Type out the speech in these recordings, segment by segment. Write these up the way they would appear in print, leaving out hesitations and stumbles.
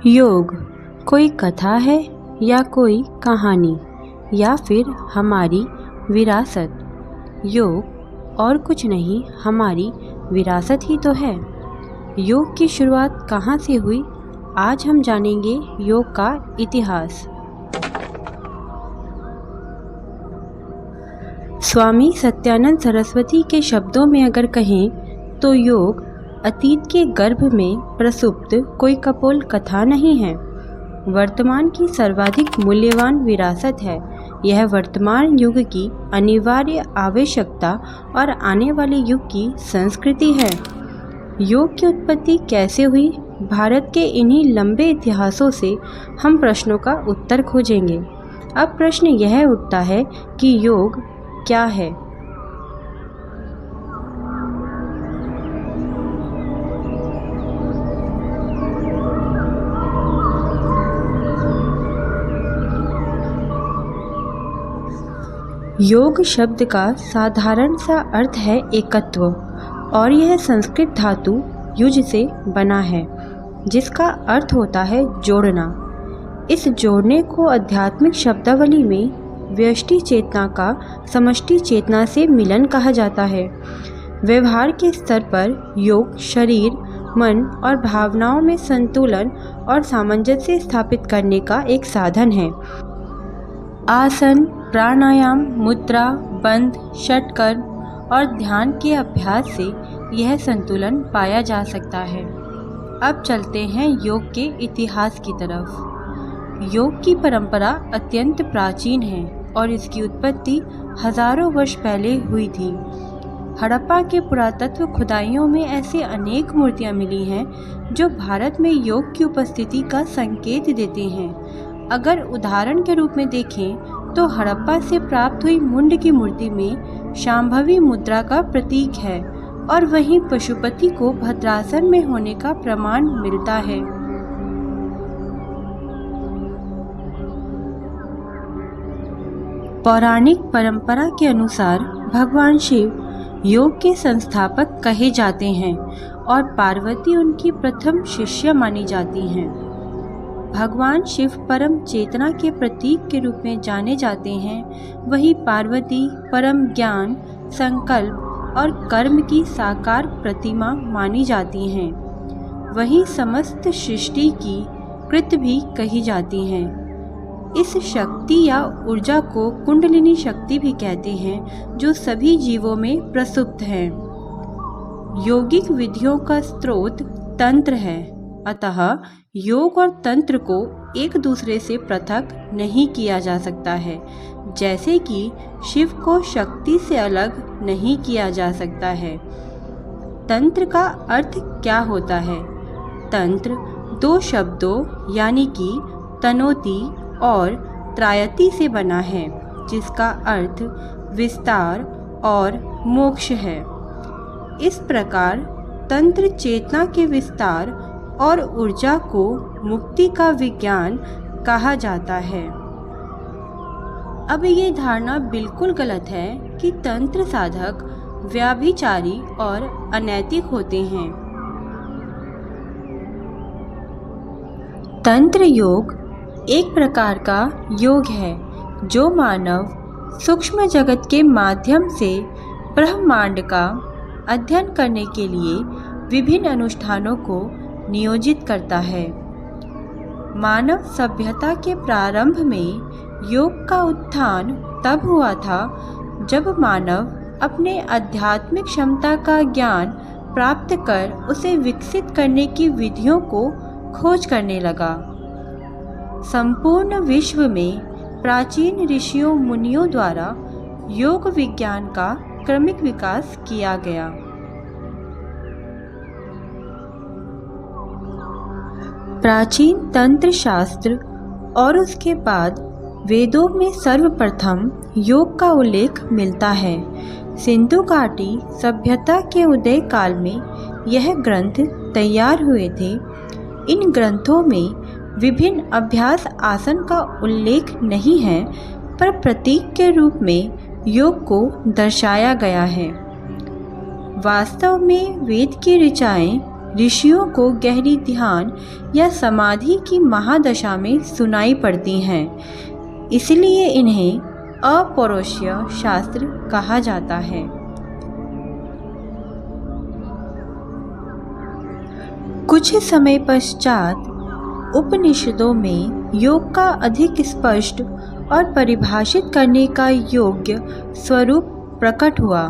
योग कोई कथा है या कोई कहानी या फिर हमारी विरासत। योग और कुछ नहीं, हमारी विरासत ही तो है। योग की शुरुआत कहाँ से हुई, आज हम जानेंगे योग का इतिहास। स्वामी सत्यानंद सरस्वती के शब्दों में अगर कहें तो योग अतीत के गर्भ में प्रसुप्त कोई कपोल कथा नहीं है, वर्तमान की सर्वाधिक मूल्यवान विरासत है। यह वर्तमान युग की अनिवार्य आवश्यकता और आने वाले युग की संस्कृति है। योग की उत्पत्ति कैसे हुई, भारत के इन्हीं लंबे इतिहासों से हम प्रश्नों का उत्तर खोजेंगे। अब प्रश्न यह उठता है कि योग क्या है। योग शब्द का साधारण सा अर्थ है एकत्व, और यह संस्कृत धातु युज से बना है जिसका अर्थ होता है जोड़ना। इस जोड़ने को आध्यात्मिक शब्दावली में व्यष्टि चेतना का समष्टि चेतना से मिलन कहा जाता है। व्यवहार के स्तर पर योग शरीर, मन और भावनाओं में संतुलन और सामंजस्य स्थापित करने का एक साधन है। आसन, प्राणायाम, मुद्रा, बंध, षटकर्म और ध्यान के अभ्यास से यह संतुलन पाया जा सकता है। अब चलते हैं योग के इतिहास की तरफ। योग की परंपरा अत्यंत प्राचीन है और इसकी उत्पत्ति हजारों वर्ष पहले हुई थी। हड़प्पा के पुरातत्व खुदाइयों में ऐसे अनेक मूर्तियां मिली हैं जो भारत में योग की उपस्थिति का संकेत देते हैं। अगर उदाहरण के रूप में देखें तो हड़प्पा से प्राप्त हुई मुंड की मूर्ति में शांभवी मुद्रा का प्रतीक है, और वहीं पशुपति को भद्रासन में होने का प्रमाण मिलता है। पौराणिक परंपरा के अनुसार भगवान शिव योग के संस्थापक कहे जाते हैं और पार्वती उनकी प्रथम शिष्या मानी जाती हैं। भगवान शिव परम चेतना के प्रतीक के रूप में जाने जाते हैं, वहीं पार्वती परम ज्ञान, संकल्प और कर्म की साकार प्रतिमा मानी जाती हैं। वहीं समस्त सृष्टि की कृत भी कही जाती हैं। इस शक्ति या ऊर्जा को कुंडलिनी शक्ति भी कहते हैं, जो सभी जीवों में प्रसुप्त है। योगिक विधियों का स्रोत तंत्र है, अतः योग और तंत्र को एक दूसरे से पृथक नहीं किया जा सकता है, जैसे कि शिव को शक्ति से अलग नहीं किया जा सकता है। तंत्र का अर्थ क्या होता है? तंत्र दो शब्दों यानी कि तनोति और त्रायति से बना है, जिसका अर्थ विस्तार और मोक्ष है। इस प्रकार तंत्र चेतना के विस्तार और ऊर्जा को मुक्ति का विज्ञान कहा जाता है। अब ये धारणा बिल्कुल गलत है कि तंत्र साधक व्याभिचारी और अनैतिक होते हैं। तंत्र योग एक प्रकार का योग है जो मानव सूक्ष्म जगत के माध्यम से ब्रह्मांड का अध्ययन करने के लिए विभिन्न अनुष्ठानों को नियोजित करता है। मानव सभ्यता के प्रारंभ में योग का उत्थान तब हुआ था जब मानव अपने आध्यात्मिक क्षमता का ज्ञान प्राप्त कर उसे विकसित करने की विधियों को खोज करने लगा। संपूर्ण विश्व में प्राचीन ऋषियों मुनियों द्वारा योग विज्ञान का क्रमिक विकास किया गया। प्राचीन तंत्र शास्त्र और उसके बाद वेदों में सर्वप्रथम योग का उल्लेख मिलता है। सिंधु घाटी सभ्यता के उदय काल में यह ग्रंथ तैयार हुए थे। इन ग्रंथों में विभिन्न अभ्यास आसन का उल्लेख नहीं है, पर प्रतीक के रूप में योग को दर्शाया गया है। वास्तव में वेद की ऋचाएं ऋषियों को गहरी ध्यान या समाधि की महादशा में सुनाई पड़ती हैं। इसलिए इन्हें अपौरुषीय शास्त्र कहा जाता है। कुछ समय पश्चात उपनिषदों में योग का अधिक स्पष्ट और परिभाषित करने का योग्य स्वरूप प्रकट हुआ।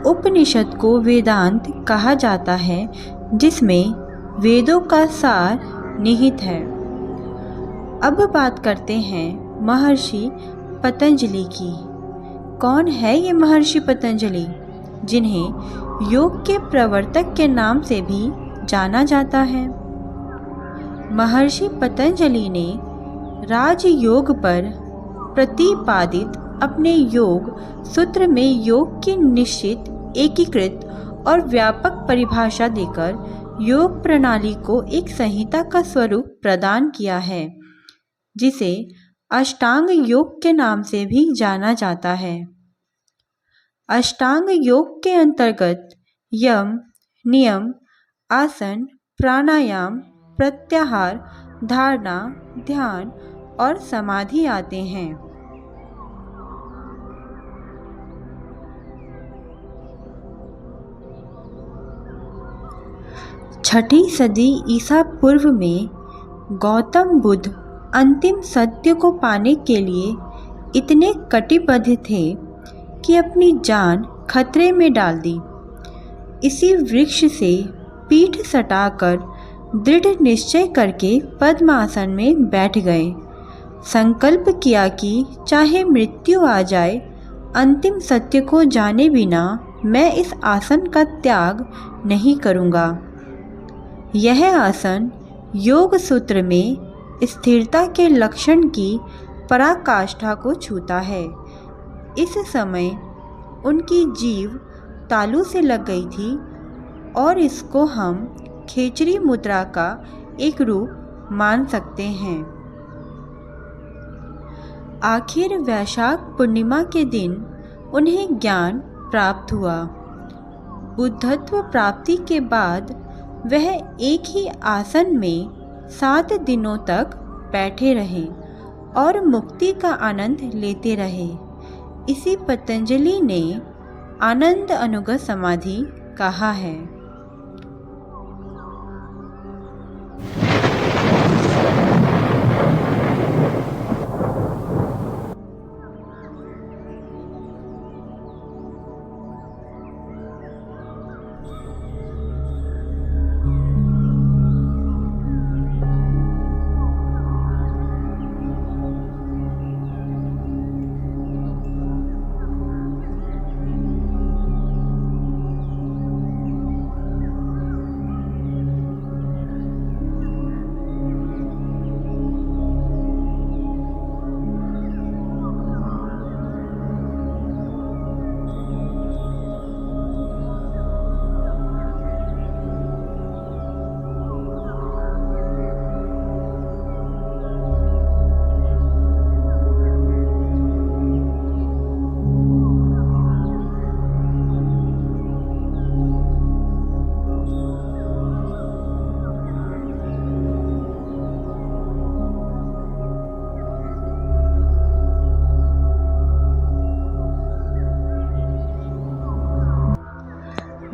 उपनिषद को वेदांत कहा जाता है, जिसमें वेदों का सार निहित है। अब बात करते हैं महर्षि पतंजलि की। कौन है ये महर्षि पतंजलि, जिन्हें योग के प्रवर्तक के नाम से भी जाना जाता है? महर्षि पतंजलि ने राजयोग पर प्रतिपादित अपने योग सूत्र में योग की निश्चित, एकीकृत और व्यापक परिभाषा देकर योग प्रणाली को एक संहिता का स्वरूप प्रदान किया है, जिसे अष्टांग योग के नाम से भी जाना जाता है। अष्टांग योग के अंतर्गत यम, नियम, आसन, प्राणायाम, प्रत्याहार, धारणा, ध्यान और समाधि आते हैं। छठी सदी ईसा पूर्व में गौतम बुद्ध अंतिम सत्य को पाने के लिए इतने कटिबद्ध थे कि अपनी जान खतरे में डाल दी। इसी वृक्ष से पीठ सटाकर दृढ़ निश्चय करके पद्मासन में बैठ गए। संकल्प किया कि चाहे मृत्यु आ जाए, अंतिम सत्य को जाने बिना मैं इस आसन का त्याग नहीं करूँगा। यह आसन योग सूत्र में स्थिरता के लक्षण की पराकाष्ठा को छूता है। इस समय उनकी जीभ तालू से लग गई थी और इसको हम खेचरी मुद्रा का एक रूप मान सकते हैं। आखिर वैशाख पूर्णिमा के दिन उन्हें ज्ञान प्राप्त हुआ। बुद्धत्व प्राप्ति के बाद वह एक ही आसन में 7 दिनों तक बैठे रहे और मुक्ति का आनंद लेते रहे। इसी पतंजलि ने आनंद अनुगत समाधि कहा है।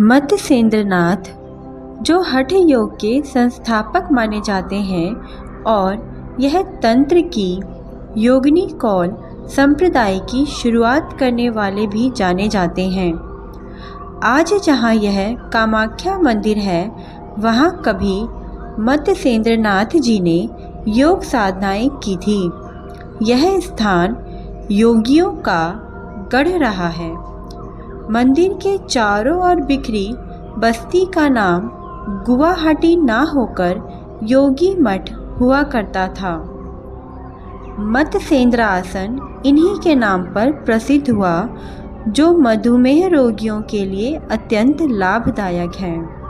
मत्स्येंद्रनाथ, जो हठ योग के संस्थापक माने जाते हैं और यह तंत्र की योगिनी कौल संप्रदाय की शुरुआत करने वाले भी जाने जाते हैं। आज जहाँ यह कामाख्या मंदिर है, वहाँ कभी मत्स्येंद्रनाथ जी ने योग साधनाएं की थी। यह स्थान योगियों का गढ़ रहा है। मंदिर के चारों ओर बिखरी बस्ती का नाम गुवाहाटी ना होकर योगी मठ हुआ करता था। मत्स्येंद्र आसन इन्हीं के नाम पर प्रसिद्ध हुआ, जो मधुमेह रोगियों के लिए अत्यंत लाभदायक है।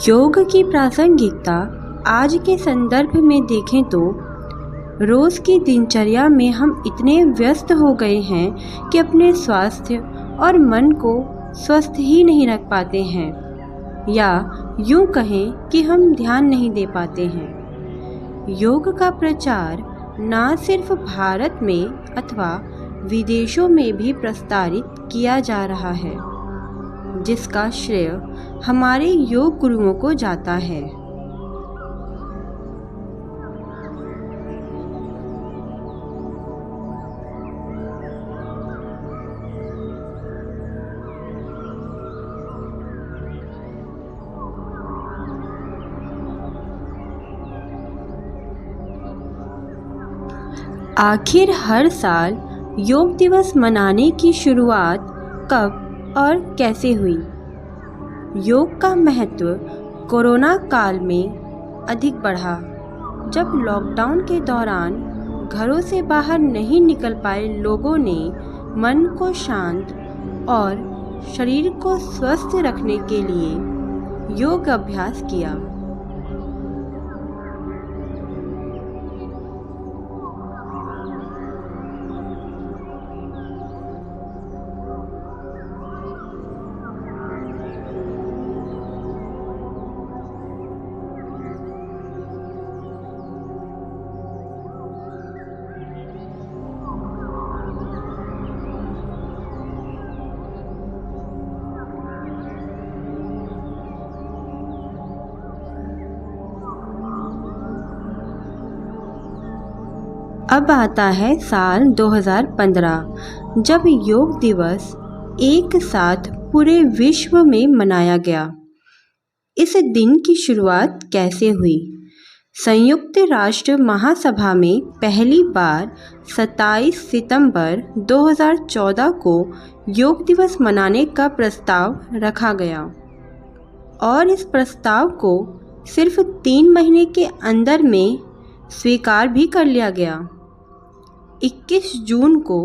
योग की प्रासंगिकता आज के संदर्भ में देखें तो रोज़ की दिनचर्या में हम इतने व्यस्त हो गए हैं कि अपने स्वास्थ्य और मन को स्वस्थ ही नहीं रख पाते हैं, या यूं कहें कि हम ध्यान नहीं दे पाते हैं। योग का प्रचार न सिर्फ भारत में अथवा विदेशों में भी प्रसारित किया जा रहा है, जिसका श्रेय हमारे योग गुरुओं को जाता है। आखिर हर साल योग दिवस मनाने की शुरुआत कब और कैसे हुई? योग का महत्व कोरोना काल में अधिक बढ़ा, जब लॉकडाउन के दौरान घरों से बाहर नहीं निकल पाए लोगों ने मन को शांत और शरीर को स्वस्थ रखने के लिए योग अभ्यास किया। अब आता है साल 2015, जब योग दिवस एक साथ पूरे विश्व में मनाया गया। इस दिन की शुरुआत कैसे हुई? संयुक्त राष्ट्र महासभा में पहली बार 27 सितंबर 2014 को योग दिवस मनाने का प्रस्ताव रखा गया, और इस प्रस्ताव को सिर्फ 3 महीने के अंदर में स्वीकार भी कर लिया गया। 21 जून को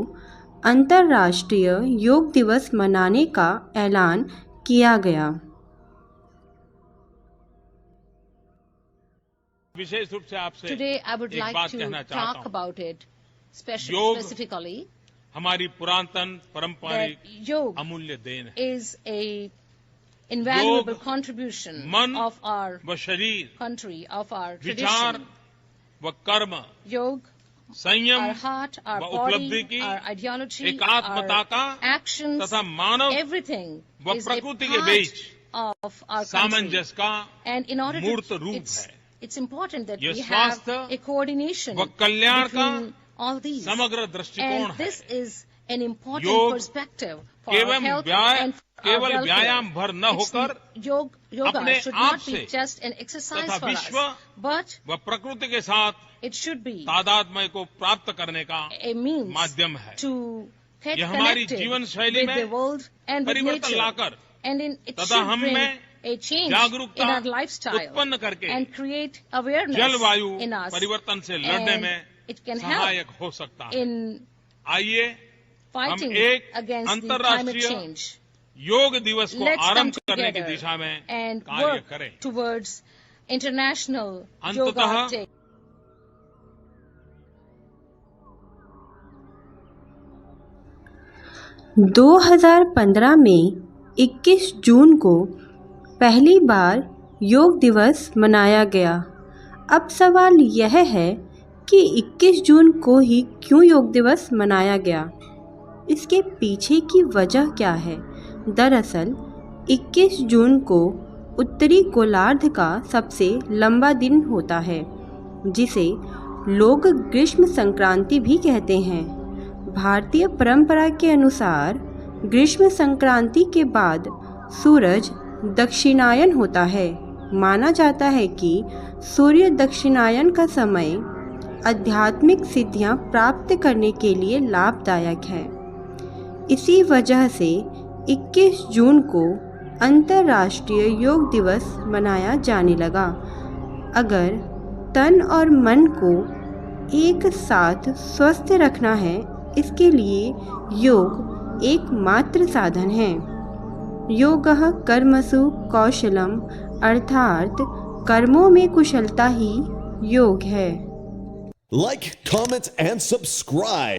अंतर्राष्ट्रीय योग दिवस मनाने का ऐलान किया गया। विशेष रूप से आपसे Today I would एक like बात to कहना चाहता talk हूं। about it योग specifically हमारी पुरातन that पारंपरिक yoga अमूल्य देन है। is a invaluable योग contribution मन of our व शरीर, country, of our विचार tradition. व कर्म, Yoga, संयम our heart, our व उपलब्धि body, की our ideology, एकात्मता our का actions, तथा मानव everything व is a प्रकृति के part beach of our country. सामंजस्य का And in order मूर्त to, रूप है। it's important that ये we have स्वास्थ्य a coordination व कल्याण का between all these. समग्र दृष्टिकोण And है। this is an important योग perspective for our health and for our केवल welfare. व्यायाम भर न होकर Yoga अपने should आप not be से just an exercise तथा for us, विश्व but व प्रकृति के साथ it should be तादात्म्य को प्राप्त करने का a means माध्यम है। to get यह हमारी connected जीवन शैली with में the world and with परिवर्तन nature. लाकर And it तथा should हम bring में a change in जागरूकता our lifestyle उत्पन्न करके and create awareness जलवायु in us. परिवर्तन से लड़ने And में it can सहायक help हो सकता है। in आइए fighting एक against the अंतर्राष्ट्रीय climate change. योग दिवस को Let's come आरंभ करने की together दिशा में and कार्य work करें। towards International अंततः Yoga Day. – 2015 में 21 जून को पहली बार योग दिवस मनाया गया। अब सवाल यह है कि 21 जून को ही क्यों योग दिवस मनाया गया? इसके पीछे की वजह क्या है? दरअसल 21 जून को उत्तरी गोलार्ध का सबसे लंबा दिन होता है, जिसे लोग ग्रीष्म संक्रांति भी कहते हैं। भारतीय परंपरा के अनुसार ग्रीष्म संक्रांति के बाद सूरज दक्षिणायन होता है। माना जाता है कि सूर्य दक्षिणायन का समय आध्यात्मिक सिद्धियां प्राप्त करने के लिए लाभदायक है। इसी वजह से 21 जून को अंतर्राष्ट्रीय योग दिवस मनाया जाने लगा। अगर तन और मन को एक साथ स्वस्थ रखना है, इसके लिए योग एकमात्र साधन है। योगः कर्मसु कौशलम, अर्थात कर्मों में कुशलता ही योग है। Like, comment, and subscribe.